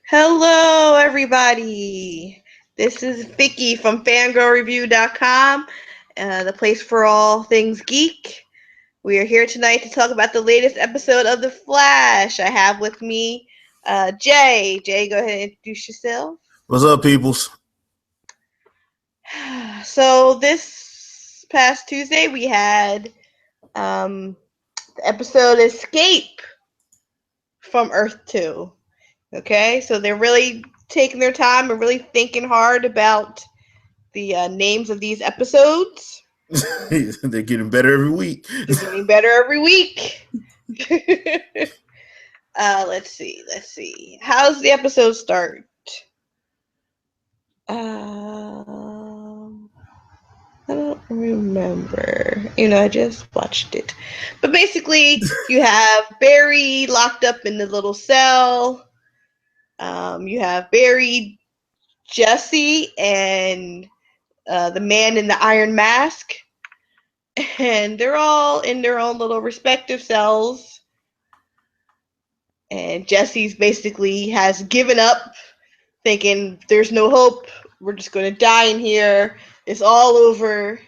Hello, everybody. This is Vicky from fangirlreview.com, the place for all things geek. We are here tonight to talk about the latest episode of The Flash. I have with me Jay. Jay, go ahead and introduce yourself. What's up, peoples? So, this past Tuesday, we had the episode Escape from Earth 2. Okay, so they're really taking their time and really thinking hard about the names of these episodes. They're getting better every week. They're getting better every week. Let's see. How's the episode start? I don't remember. I just watched it. But basically, you have Barry locked up in the little cell. You have Barry, Jesse, and the man in the iron mask. And they're all in their own little respective cells. And Jesse's basically has given up, thinking there's no hope. We're just going to die in here. It's all over.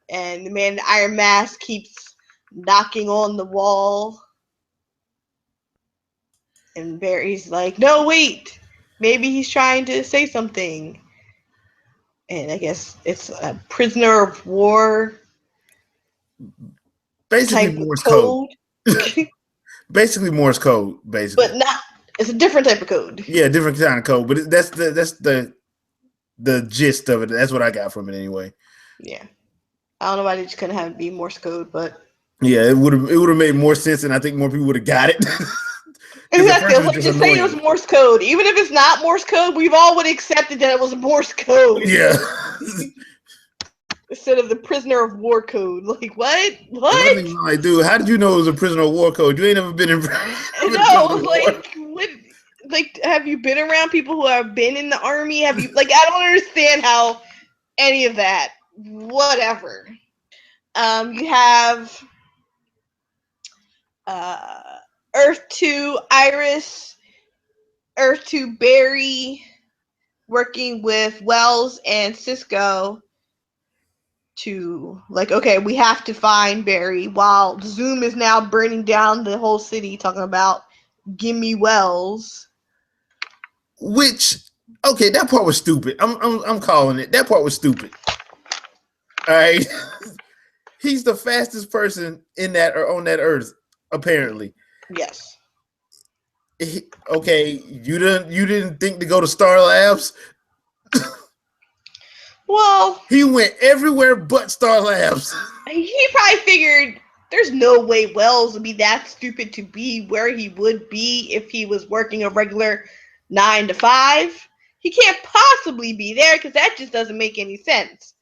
And the man in the iron mask keeps knocking on the wall. And Barry's like, no, wait. Maybe he's trying to say something. And I guess it's a prisoner of war Basically type of Morse code. code. Basically Morse code. Basically, But not. It's a different type of code. yeah, different kind of code. But that's the gist of it. That's what I got from it anyway. Yeah. I don't know why they just couldn't have it be Morse code, but Yeah, it would have made more sense, and I think more people would have got it. exactly. I was like, just say it was Morse code. Even if it's not Morse code, we've all would have accepted that it was Morse code. Yeah. Instead of the prisoner of war code. Like, what? I mean, like, dude, how did you know it was a prisoner of war code? You ain't never been in. No, like, what? Like, have you been around people who have been in the army? Have you, like, I don't understand how any of that. Whatever. You have Earth 2 Iris, Earth 2 Barry working with Wells and Cisco to, like, okay, we have to find Barry, while Zoom is now burning down the whole city, talking about gimme Wells. Which, okay, that part was stupid. I'm calling it. That part was stupid. All right. He's the fastest person in that or on that earth, apparently. Yes. Okay, you didn't think to go to Star Labs? Well, he went everywhere but Star Labs. He probably figured there's no way Wells would be that stupid to be where he would be if he was working a regular 9 to 5. He can't possibly be there because that just doesn't make any sense.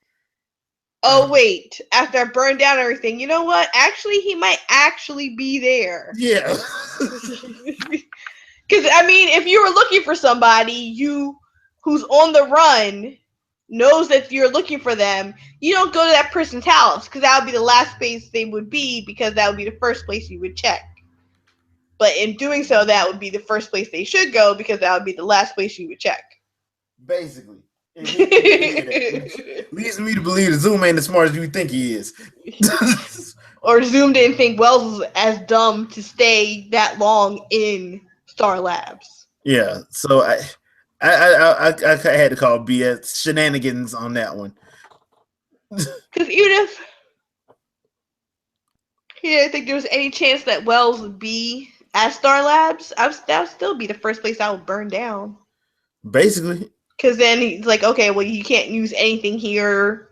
Oh, wait, after I burned down everything, you know what? Actually, he might actually be there. Yeah. Because, I mean, if you were looking for somebody who's on the run, knows that you're looking for them, you don't go to that person's house, because that would be the last place they would be, because that would be the first place you would check. But in doing so, that would be the first place they should go, because that would be the last place you would check. Basically. Leads me to believe that Zoom ain't as smart as you think he is. Or Zoom didn't think Wells was as dumb to stay that long in Star Labs. Yeah, so I had to call BS shenanigans on that one. Because even if he didn't think there was any chance that Wells would be at Star Labs, that would still be the first place I would burn down. Basically. Because then he's like, okay, well, you can't use anything here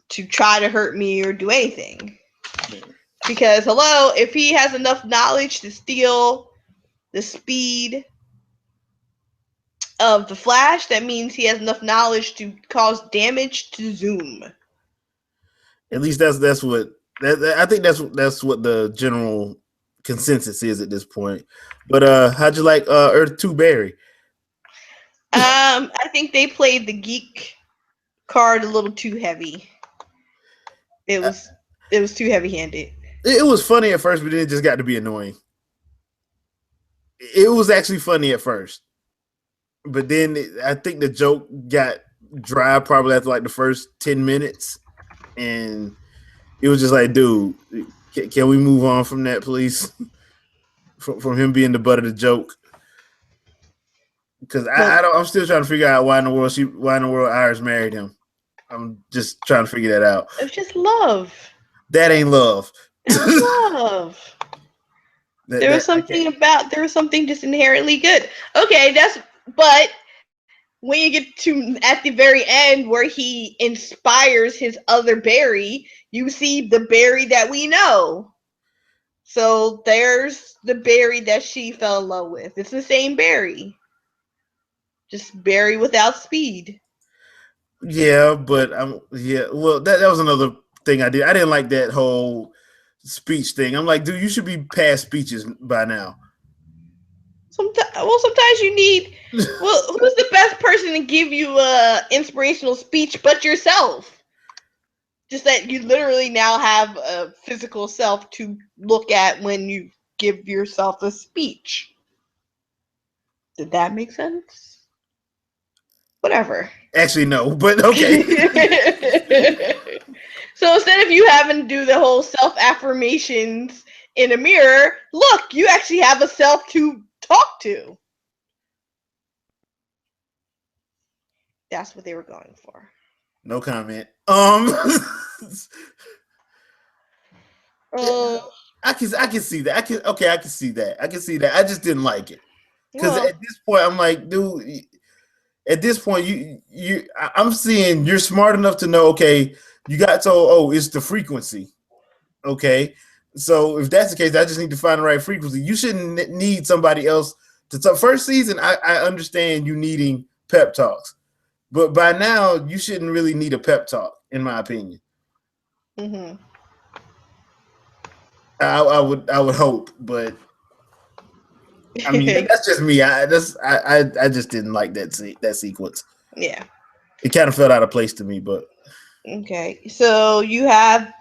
to try to hurt me or do anything. Because, hello, if he has enough knowledge to steal the speed of the Flash, that means he has enough knowledge to cause damage to Zoom. At least that's what I think that's what the general consensus is at this point. But how'd you like Earth 2 Barry? I think they played the geek card a little too heavy. It was too heavy-handed. It was funny at first, but then it just got to be annoying. It was actually funny at first. but then I think the joke got dry probably after like the first 10 minutes, and it was just like, dude, can we move on from that, please? From him being the butt of the joke, because Well, I'm still trying to figure out why in the world Iris married him. I'm just trying to figure that out. it was just love. That ain't love. It was love. There was something just inherently good. Okay, but when you get to at the very end where he inspires his other Barry, you see the Barry that we know. So there's the Barry that she fell in love with. It's the same Barry. Just Barry without speed. Yeah, but yeah. Well, that was another thing I did. I didn't like that whole speech thing. I'm like, dude, you should be past speeches by now. Sometimes you need. Well, who's the best person to give you a inspirational speech but yourself? Just that you literally now have a physical self to look at when you give yourself a speech. Did that make sense? Whatever. Actually, no, but okay. So instead of you having to do the whole self affirmations in a mirror, look, you actually have a self to talk to. That's what they were going for. No comment. I can see that. I can see that. I can see that. I just didn't like it because at this point, I'm like, dude. At this point, I'm seeing you're smart enough to know. Okay, you got told, oh, it's the frequency. Okay, so if that's the case, I just need to find the right frequency. You shouldn't need somebody else to talk. First season, I understand you needing pep talks, but by now you shouldn't really need a pep talk, in my opinion. Mm-hmm. I would hope, but I mean that's just me. I just didn't like that sequence. Yeah, it kind of felt out of place to me, but okay. So you have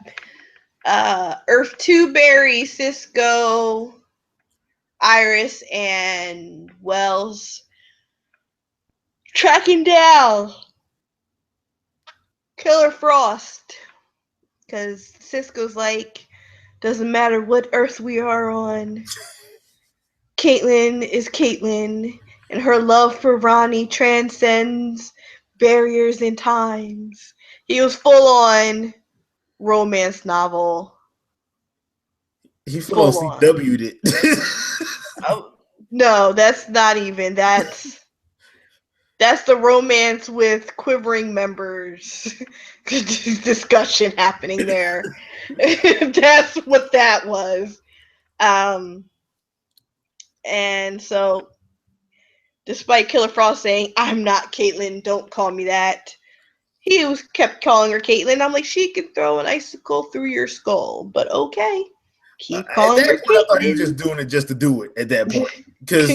Earth 2 Barry, Cisco, Iris, and Wells tracking down Killer Frost. Because Cisco's like, doesn't matter what Earth we are on, Caitlin is Caitlin, and her love for Ronnie transcends barriers and times. He was full on romance novel. he full on CW'd it. Oh, no, that's not even. That's the romance with quivering members discussion happening there. That's what that was. And so, despite Killer Frost saying, "I'm not Caitlin, don't call me that," he was kept calling her Caitlin. I'm like, she could throw an icicle through your skull, but okay. Keep calling her At that point, I thought he was Caitlin. just doing it just to do it. At that point, because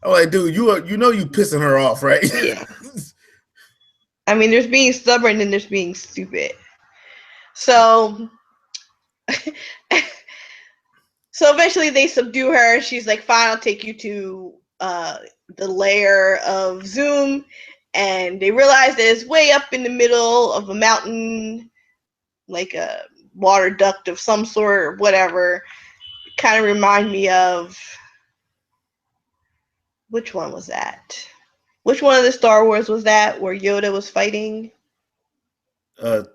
I'm like, dude, you pissing her off, right? Yeah. I mean, there's being stubborn and there's being stupid. So, so eventually they subdue her. She's like, "Fine, I'll take you to the lair of Zoom." And they realize that it's way up in the middle of a mountain, like a water duct of some sort or whatever. Kind of remind me of, which one was that? Which one of the Star Wars was that where Yoda was fighting? Episode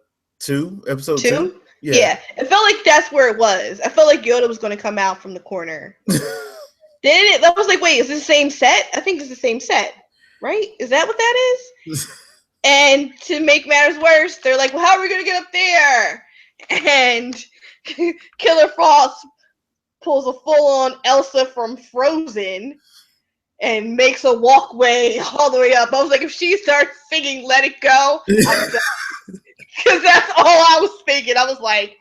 2? Yeah. It felt like that's where it was. I felt like Yoda was going to come out from the corner. Didn't it? I was like, wait, is this the same set? I think it's the same set, right? Is that what that is? And to make matters worse, they're like, well, how are we going to get up there? And Killer Frost pulls a full-on Elsa from Frozen and makes a walkway all the way up. I was like, if she starts singing Let It Go, I'm done. Because that's all I was thinking. I was like,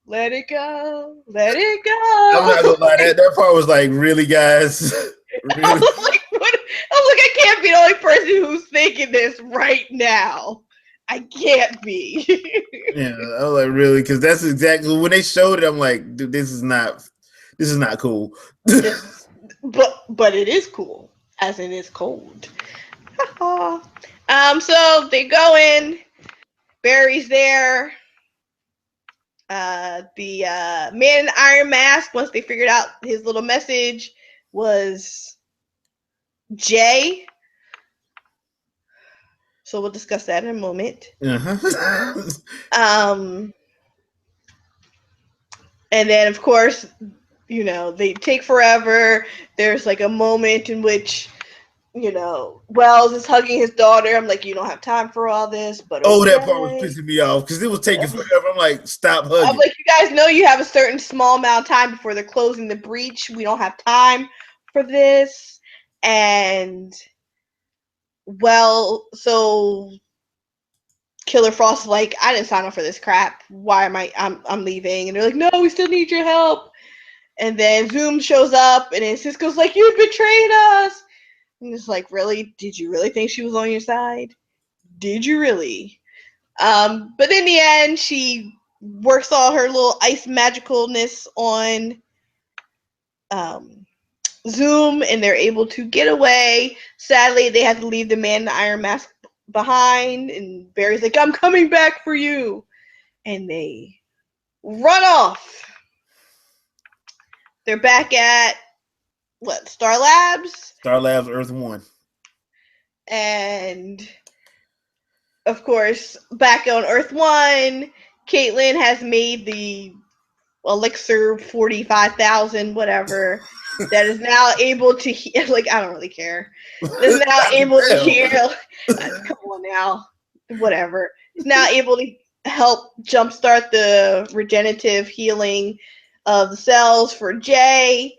let it go, let it go. I'm not gonna lie, that part was like, really, guys? Really? I was like, I can't be the only person who's thinking this right now. I can't be. Yeah, I was like, really? Because that's exactly when they showed it. I'm like, dude, this is not cool. But it is cool. as in it's cold. So they go in. Barry's there. The man in the iron mask, once they figured out his little message, was Jay. So we'll discuss that in a moment. Uh-huh. Um, and then, of course, they take forever. There's like a moment in which, Wells is hugging his daughter. I'm like, you don't have time for all this, but Oh, that part was okay. pissing me off because it was taking forever. I'm like, stop I'm hugging. like, you guys know you have a certain small amount of time before they're closing the breach. We don't have time for this. And so Killer Frost is like, I didn't sign up for this crap. Why am I'm leaving? And they're like, no, we still need your help. And then Zoom shows up, and then Cisco's like, you betrayed us. And it's like, really? Did you really think she was on your side? Did you really? But in the end, she works all her little ice magicalness on um, Zoom, and they're able to get away. Sadly, they have to leave the man in the iron mask behind, and Barry's like, I'm coming back for you. And they run off. They're back at, what, Star Labs? Star Labs Earth 1. And, of course, back on Earth 1, Caitlin has made the elixir 45,000 whatever that is now able to like, I don't really care. Is now able to heal. Come on now, whatever. It's now able to help jumpstart the regenerative healing of the cells for Jay.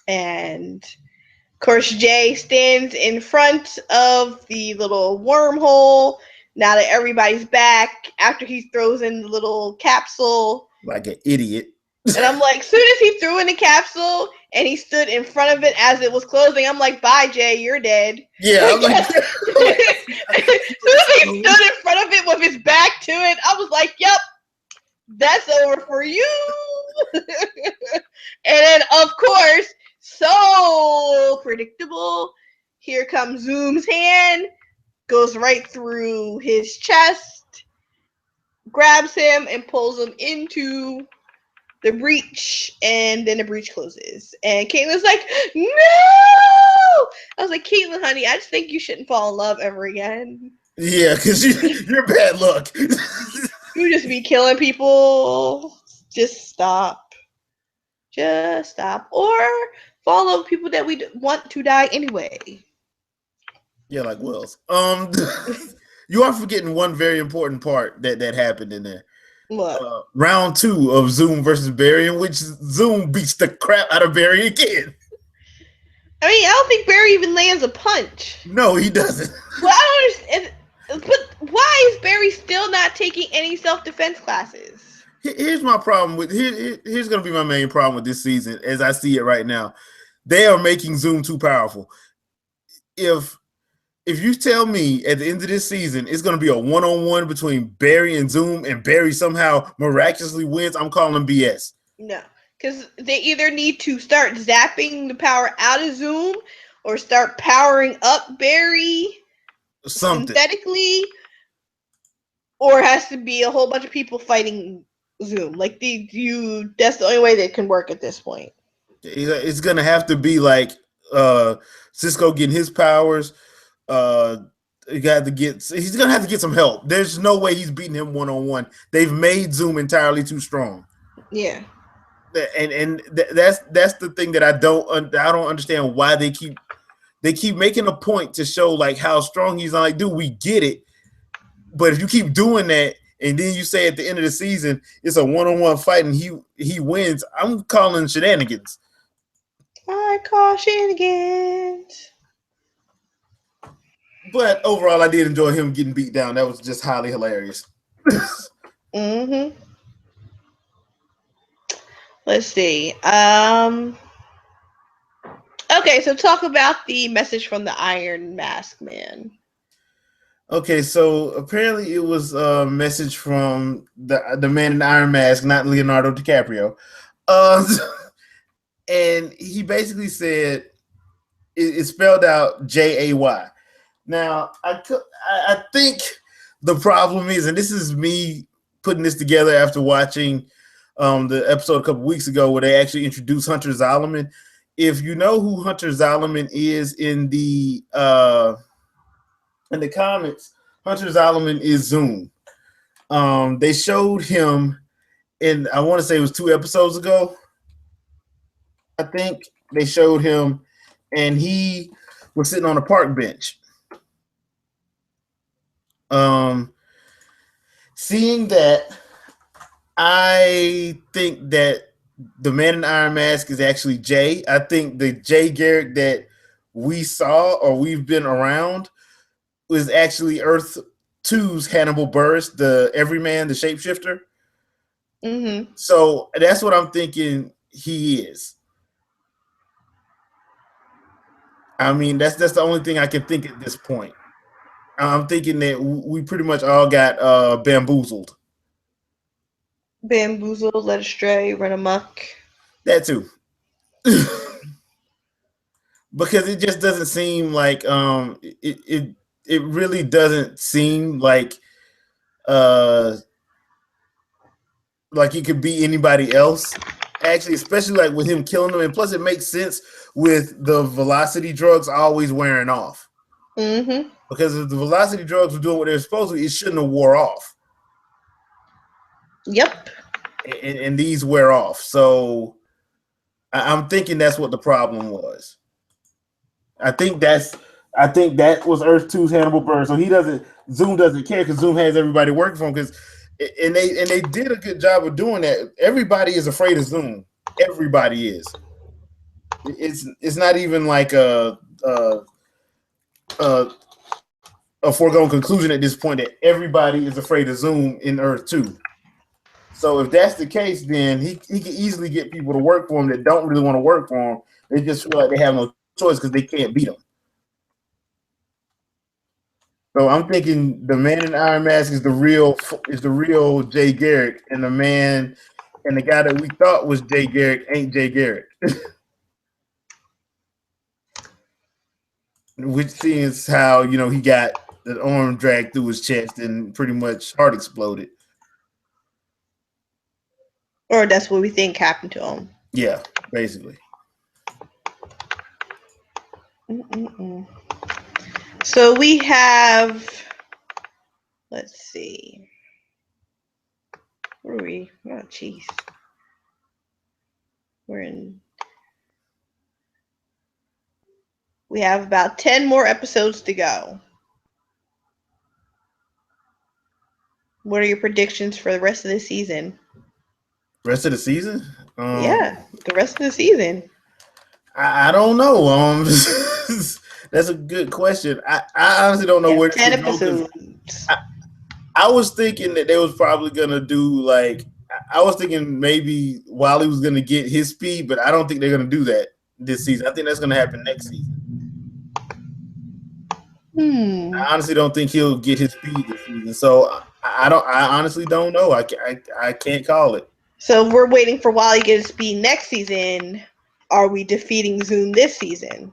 And of course, Jay stands in front of the little wormhole now that everybody's back after he throws in the little capsule. Like an idiot. And I'm like, soon as he threw in the capsule and he stood in front of it as it was closing, I'm like, bye, Jay, you're dead. Yeah, I'm like, as soon as he stood in front of it with his back to it, I was like, yep, that's over for you. And then, of course, so predictable, here comes Zoom's hand, goes right through his chest, grabs him, and pulls him into the breach, and then the breach closes. And Caitlin's like, no! I was like, Caitlin, honey, I just think you shouldn't fall in love ever again. yeah, because you're bad luck. You just be killing people. Just stop. Just stop. Or follow people that we want to die anyway. Yeah, like Wells. You are forgetting one very important part that happened in there. What? Round 2 of Zoom versus Barry, in which Zoom beats the crap out of Barry again. I mean, I don't think Barry even lands a punch. No, he doesn't. Well, I don't understand. But why is Barry still not taking any self-defense classes? Here's my problem with here's going to be my main problem with this season as I see it right now. They are making Zoom too powerful. If you tell me at the end of this season it's going to be a one-on-one between Barry and Zoom and Barry somehow miraculously wins, I'm calling BS. No, because they either need to start zapping the power out of Zoom or start powering up Barry synthetically, or it has to be a whole bunch of people fighting Zoom. Like, that's the only way that can work at this point. It's going to have to be like Cisco getting his powers. He's gonna have to get some help. There's no way he's beating him one-on-one. They've made Zoom entirely too strong. Yeah, and that's the thing that I don't understand why they keep making a point to show like how strong he's. Like, dude, we get it, but if you keep doing that and then you say at the end of the season it's a one-on-one fight and he wins, I'm calling shenanigans. I call shenanigans. But overall, I did enjoy him getting beat down. That was just highly hilarious. Mm-hmm. Let's see. Okay, so talk about the message from the Iron Mask Man. Okay, so apparently it was a message from the man in the Iron Mask, not Leonardo DiCaprio. And he basically said, it's spelled out Jay. Now, I think the problem is, and this is me putting this together after watching the episode a couple weeks ago where they actually introduced Hunter Zolomon. If you know who Hunter Zolomon is in the comics, Hunter Zolomon is Zoom. They showed him in, I want to say it was 2 episodes ago. I think they showed him, and he was sitting on a park bench. Seeing that, I think that the Man in the Iron Mask is actually Jay. I think the Jay Garrick that we saw or we've been around was actually Earth 2's Hannibal Buress, the Everyman, the shapeshifter. Mm-hmm. So that's what I'm thinking he is. I mean, that's the only thing I can think at this point. I'm thinking that we pretty much all got bamboozled. Bamboozled, led astray, run amok. That too. Because it just doesn't seem like it really doesn't seem like it could be anybody else. Actually, especially like with him killing them, and plus it makes sense with the velocity drugs always wearing off. Mm-hmm. Because if the velocity drugs were doing what they're supposed to, it shouldn't have wore off. Yep. And these wear off. So I'm thinking that's what the problem was. I think that was Earth 2's Hannibal Buress. So Zoom doesn't care because Zoom has everybody working for him. And they did a good job of doing that. Everybody is afraid of Zoom. Everybody is. It's not even like a foregone conclusion at this point that everybody is afraid of Zoom in Earth 2. So if that's the case, then he can easily get people to work for him that don't really want to work for him. They just feel like they have no choice because they can't beat him. So I'm thinking the Man in the Iron Mask is the real Jay Garrick, and the guy that we thought was Jay Garrick ain't Jay Garrick. Which seems how he got the arm dragged through his chest and pretty much heart exploded. Or that's what we think happened to him. Yeah, basically. Mm-mm-mm. So we have, let's see. Where are we? Oh, jeez. We have about 10 more episodes to go. What are your predictions for the rest of the season? Rest of the season? Yeah, the rest of the season. I don't know. That's a good question. I honestly don't know where 10 episodes. I was thinking that they was probably gonna do I was thinking maybe Wally was gonna get his speed, but I don't think they're gonna do that this season. I think that's gonna happen next season. I honestly don't think he'll get his speed this season. So I honestly don't know. I can't call it. So if we're waiting for Wally to get his speed next season, are we defeating Zoom this season?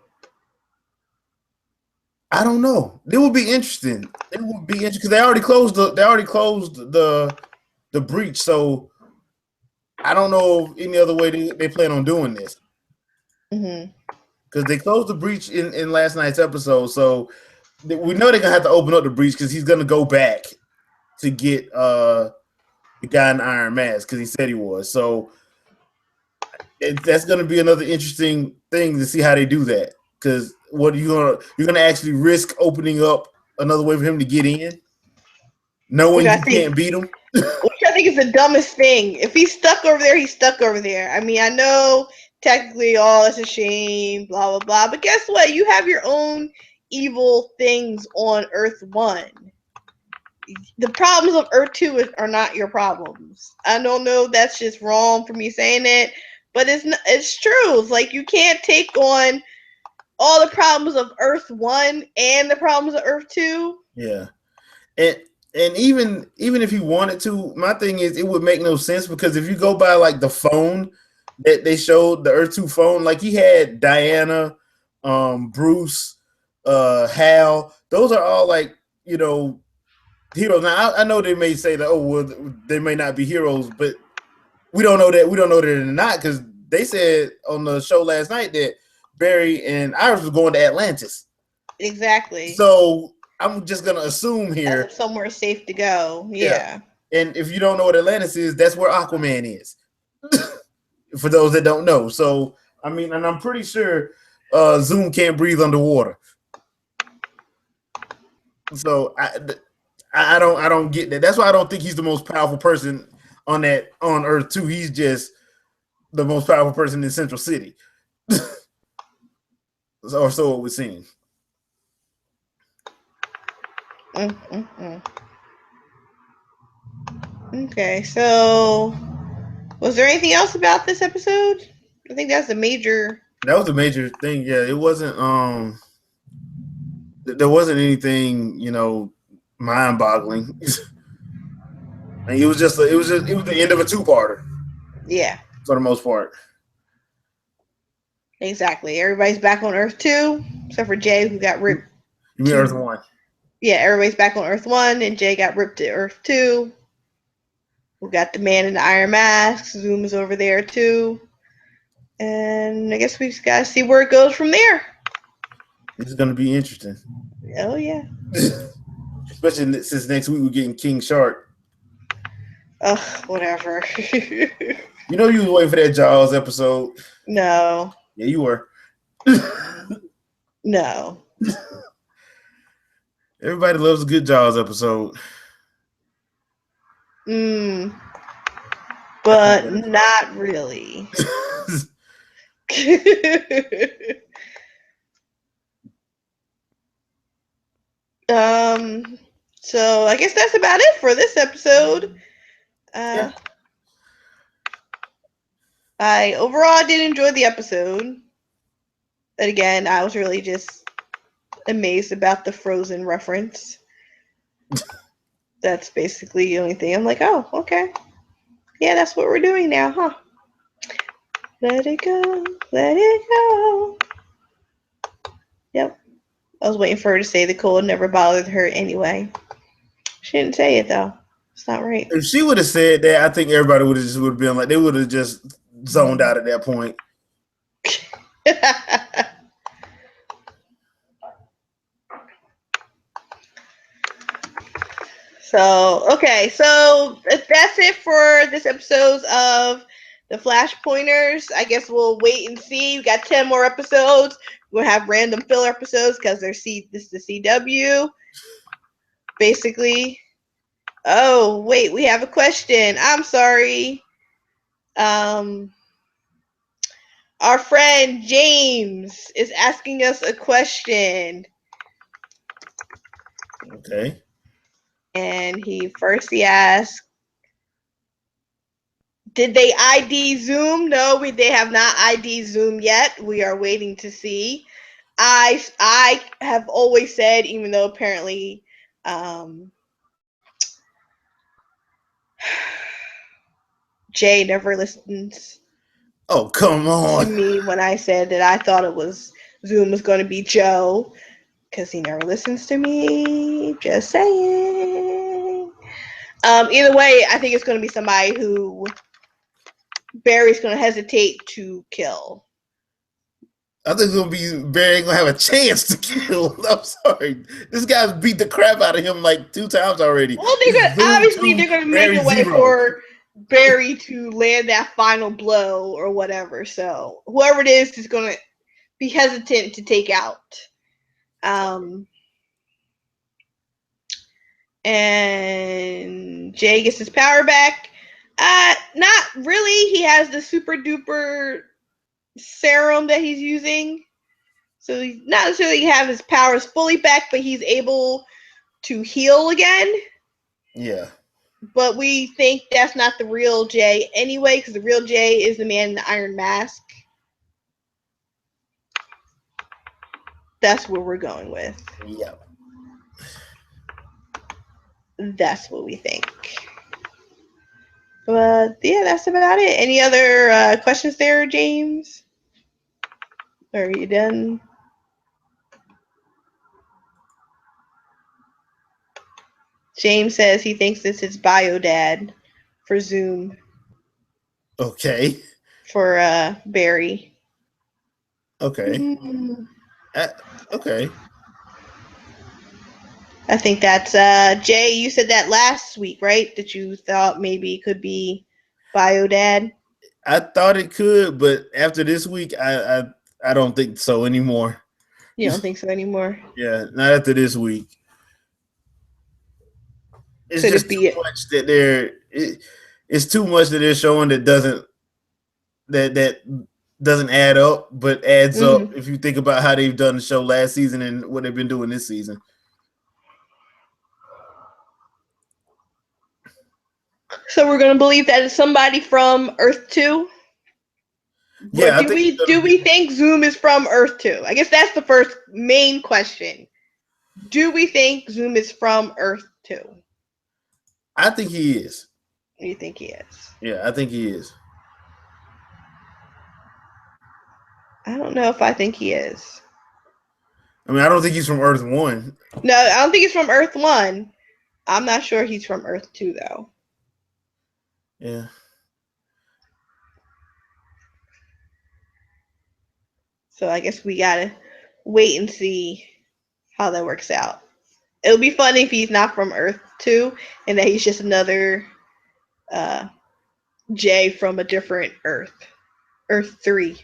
I don't know. It would be interesting. It would be interesting because they already closed the breach. So I don't know any other way they plan on doing this. Because they closed the breach in last night's episode. So we know they're gonna have to open up the breach because he's gonna go back to get the guy in the Iron Mask because he said he was. So that's gonna be another interesting thing to see how they do that. Because what you're gonna actually risk opening up another way for him to get in, knowing you can't beat him. Which I think is the dumbest thing. If he's stuck over there, he's stuck over there. I mean, I know technically, it's a shame, blah blah blah. But guess what? You have your own evil things on Earth 1. The problems of Earth 2 are not your problems. I don't know. That's just wrong for me saying it, but it's true. It's like you can't take on all the problems of Earth 1 and the problems of Earth 2. Yeah. And even if he wanted to, my thing is it would make no sense because if you go by the phone that they showed, the Earth 2 phone, he had Diana, Bruce, Hal. Those are all like, heroes. Now I know they may say that, oh well, they may not be heroes, but we don't know that they're not, because they said on the show last night that Barry and Iris was going to Atlantis. Exactly. So I'm just gonna assume here somewhere safe to go. Yeah. And if you don't know what Atlantis is, that's where Aquaman is. For those that don't know. So I mean, and I'm pretty sure Zoom can't breathe underwater. So I don't get that. That's why I don't think he's the most powerful person on Earth too. He's just the most powerful person in Central City. Or so it would seem. Okay, so was there anything else about this episode? I think that's a major. That was a major thing. Yeah, it wasn't. There wasn't anything, mind-boggling. It was the end of a two-parter. Yeah. For the most part. Exactly. Everybody's back on Earth 2, except for Jay, who got ripped. You mean Earth 1? Yeah, everybody's back on Earth 1, and Jay got ripped to Earth 2. We got the man in the iron mask. Zoom is over there, too. And I guess we just got to see where it goes from there. This is going to be interesting. Oh, yeah. Especially since next week we're getting King Shark. Ugh, whatever. You know you was waiting for that Jaws episode. No. Yeah, you were. No. Everybody loves a good Jaws episode. But not really. So I guess that's about it for this episode. Yeah. I overall did enjoy the episode. But again, I was really just amazed about the Frozen reference. That's basically the only thing. I'm like, oh, okay. Yeah, that's what we're doing now, huh? Let it go, let it go. Yep. I was waiting for her to say the cold never bothered her anyway. She didn't say it though. It's not right. If she would have said that, I think everybody would have been like, they would have just zoned out at that point. So that's it for this episode of the Flash Pointers. I guess we'll wait and see. We got 10 more episodes. We'll have random filler episodes because this is the CW. Basically. Oh, wait, we have a question. I'm sorry. Our friend James is asking us a question. Okay. And he asked, did they ID Zoom? No, they have not ID Zoom yet. We are waiting to see. I have always said, even though apparently Jay never listens. Oh, come on. To me when I said that I thought Zoom was going to be Joe, because he never listens to me. Just saying. Either way, I think it's going to be somebody who Barry's going to hesitate to kill. I think Barry ain't gonna have a chance to kill. I'm sorry. This guy's beat the crap out of him like 2 times already. Well, they're gonna make a way for Barry to land that final blow or whatever. So whoever it is gonna be hesitant to take out. And Jay gets his power back. Not really. He has the super duper serum that he's using. So he's not necessarily have his powers fully back, but he's able to heal again. Yeah. But we think that's not the real Jay anyway, because the real Jay is the man in the iron mask. That's what we're going with. Yeah. That's what we think. But yeah, that's about it. Any other questions there, James? Are you done? James says he thinks this is bio dad for Zoom Okay. for Barry. Okay. Mm-hmm. Uh, okay. I think that's Jay. You said that last week, right? That you thought maybe it could be bio dad. I thought it could, but after this week, I don't think so anymore. You don't think so anymore? Yeah, not after this week. It's Could it just too be it? much that it's too much that they're showing that doesn't add up, but adds up Mm-hmm. if you think about how they've done the show last season and what they've been doing this season. So we're gonna believe that it's somebody from Earth 2? Or Yeah, I think it's do gonna we be. think Zoom is from Earth 2? I guess that's the first main question. Do we think Zoom is from Earth 2? I think he is. You think he is? Yeah, I think he is. I don't know if I think he is. I mean, I don't think he's from Earth One. No, I don't think he's from Earth 1. I'm not sure he's from Earth 2 though. Yeah. So I guess we gotta wait and see how that works out. It'll be fun if he's not from Earth 2 and that he's just another uh, Jay from a different Earth. Earth 3.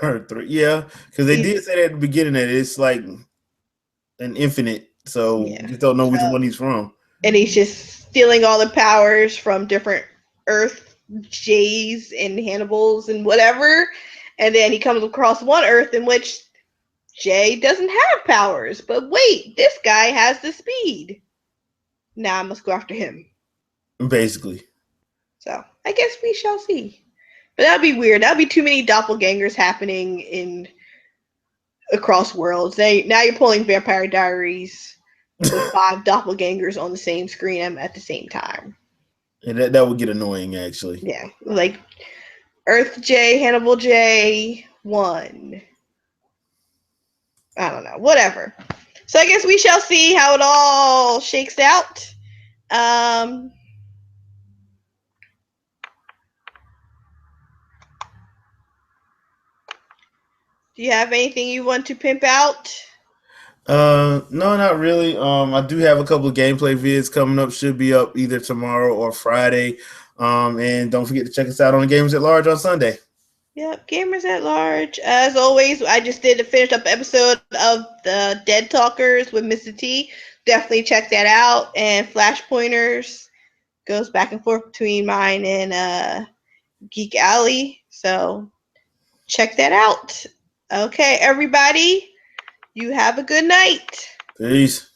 Earth Three. Yeah, because they He's, did say that at the beginning that it's like an infinite, so yeah. you don't know which So, one he's from. and he's just stealing all the powers from different Earth Jays and Hannibals and whatever. And then he comes across one Earth in which Jay doesn't have powers. But wait, this guy has the speed. Now I must go after him. Basically. So I guess we shall see. But that'd be weird. That'd be too many doppelgangers happening in across worlds. Now you're pulling Vampire Diaries with 5 doppelgangers on the same screen at the same time. And that would get annoying, actually. Yeah, like Earth J, Hannibal J, 1. I don't know, whatever. So I guess we shall see how it all shakes out. Um, do you have anything you want to pimp out? No, not really. I do have a couple of gameplay vids coming up. Should be up either tomorrow or Friday. And don't forget to check us out on the Gamers at Large on Sunday. Yep, Gamers at Large. As always, I just did a finished up episode of the Dead Talkers with Mr. T. Definitely check that out. And Flash Pointers goes back and forth between mine and Geek Alley. So check that out. Okay, everybody, you have a good night. Peace.